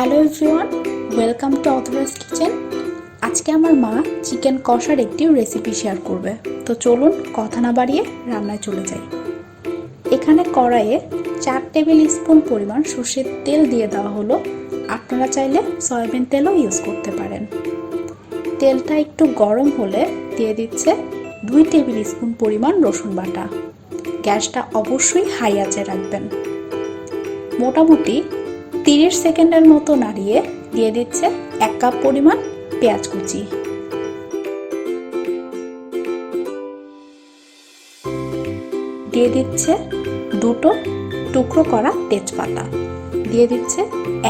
Hello everyone, welcome to অথরাস kitchen. আজকে আমার মা চিকেন কষার একটি রেসিপি শেয়ার করবে। তো চলুন কথা না বাড়িয়ে রান্নায় চলে যাই। এখানে কড়াইয়ে 4 টেবিল স্পুন পরিমাণ সর্ষের তেল দিয়ে দেওয়া হলো। আপনারা চাইলে সয়াবিন তেলও ইউজ করতে পারেন। তেলটা একটু গরম হলে দিয়ে দিচ্ছে 2 টেবিল স্পুন পরিমাণ রসুন বাটা। গ্যাসটা অবশ্যই হাই আঁচে রাখবেন। মোটামুটি 30 সেকেন্ডের মতো নাড়িয়ে দিয়ে দিচ্ছে 1 কাপ পরিমাণ পেঁয়াজ কুচি। দিয়ে দিচ্ছে 2টো টুকরো করা তেজপাতা। দিয়ে দিচ্ছে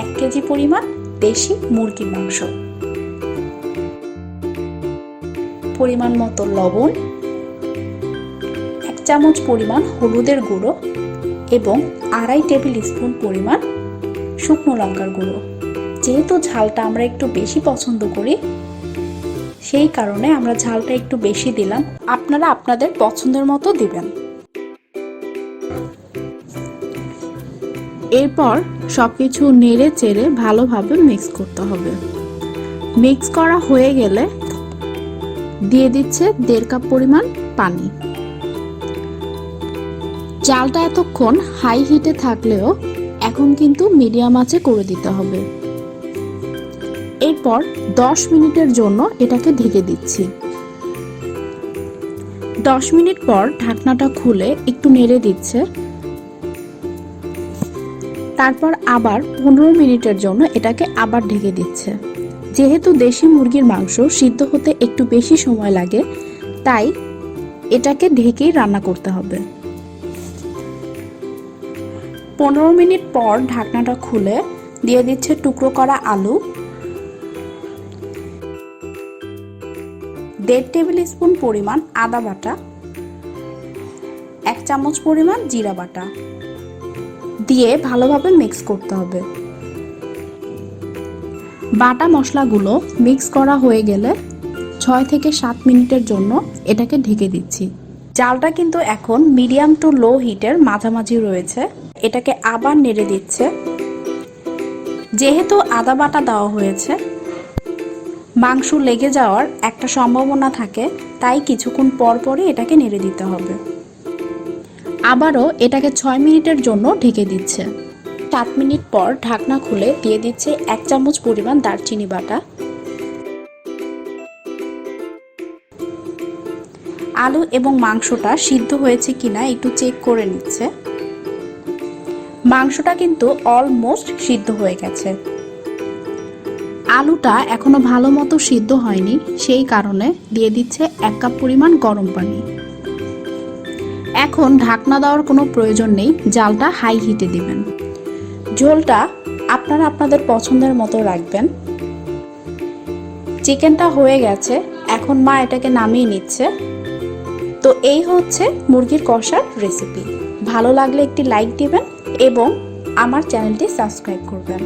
1 কেজি পরিমাণ দেশি মুরগির মাংস, পরিমাণ মতো লবণ, 1 চামচ পরিমাণ হলুদের গুঁড়ো এবং 2.5 টেবিল স্পুন পরিমাণ শুকনো লঙ্কার গুঁড়ো। যেহেতু ঝালটা আমরা একটু বেশি পছন্দ করি, সেই কারণে আমরা ঝালটা একটু বেশি দিলাম। আপনারা আপনাদের পছন্দের মতো দিবেন। এরপর সবকিছু নেড়ে চেড়ে ভালোভাবে মিক্স করতে হবে। মিক্স করা হয়ে গেলে দিয়ে দিচ্ছে 1.5 কাপ পরিমাণ পানি। চালটা এতক্ষণ হাই হিটে থাকলেও এখন কিন্তু মিডিয়াম আঁচে করে দিতে হবে। এরপর 10 মিনিটের জন্য এটাকে ঢেকে দিচ্ছি। 10 মিনিট পর ঢাকনাটা খুলে একটু নেড়ে দিচ্ছে। তারপর আবার 15 মিনিটের জন্য এটাকে আবার ঢেকে দিচ্ছে। যেহেতু দেশি মুরগির মাংস সিদ্ধ হতে একটু বেশি সময় লাগে, তাই এটাকে ঢেকেই রান্না করতে হবে। 15 মিনিট পর ঢাকনাটা খুলে দিয়ে দিচ্ছে টুকরো করা আলু, 1.5 টেবিল স্পুন পরিমাণ আদা বাটা, 1 চামচ পরিমাণ জিরা বাটা দিয়ে ভালোভাবে মিক্স করতে হবে। বাটা মশলাগুলো মিক্স করা হয়ে গেলে 6 থেকে 7 মিনিটের জন্য এটাকে ঢেকে দিচ্ছি। জালটা কিন্তু এখন মিডিয়াম টু লো হিটের মাঝামাঝি রয়েছে। এটাকে আবার নেড়ে দিচ্ছে। যেহেতু আদা বাটা দেওয়া হয়েছে, মাংস লেগে যাওয়ার একটা সম্ভাবনা থাকে, তাই কিছুক্ষণ পর পরই এটাকে নেড়ে দিতে হবে। আবারও এটাকে 6 মিনিটের জন্য ঢেকে দিচ্ছে। 7 মিনিট পর ঢাকনা খুলে দিয়ে দিচ্ছে 1 চামচ পরিমাণ দারচিনি বাটা। আলু এবং মাংসটা সিদ্ধ হয়েছে কিনা একটু চেক করে নিচ্ছে। মাংসটা কিন্তু অলমোস্ট সিদ্ধ হয়ে গেছে। আলুটা এখনো ভালো মতো সিদ্ধ হয়নি, সেই কারণে দিয়ে দিচ্ছে 1 কাপ পরিমাণ গরম পানি। এখন ঢাকনা দেওয়ার কোনো প্রয়োজন নেই, জালটা হাই হিটে দিবেন। ঝোলটা আপনারা আপনাদের পছন্দের মতো রাখবেন। চিকেনটা হয়ে গেছে, এখন মা এটাকে নামিয়ে নিচ্ছে। তো এই হচ্ছে মুরগির কষার রেসিপি। ভালো লাগলে একটি লাইক দিবেন এবং আমার চ্যানেলটি সাবস্ক্রাইব করবেন।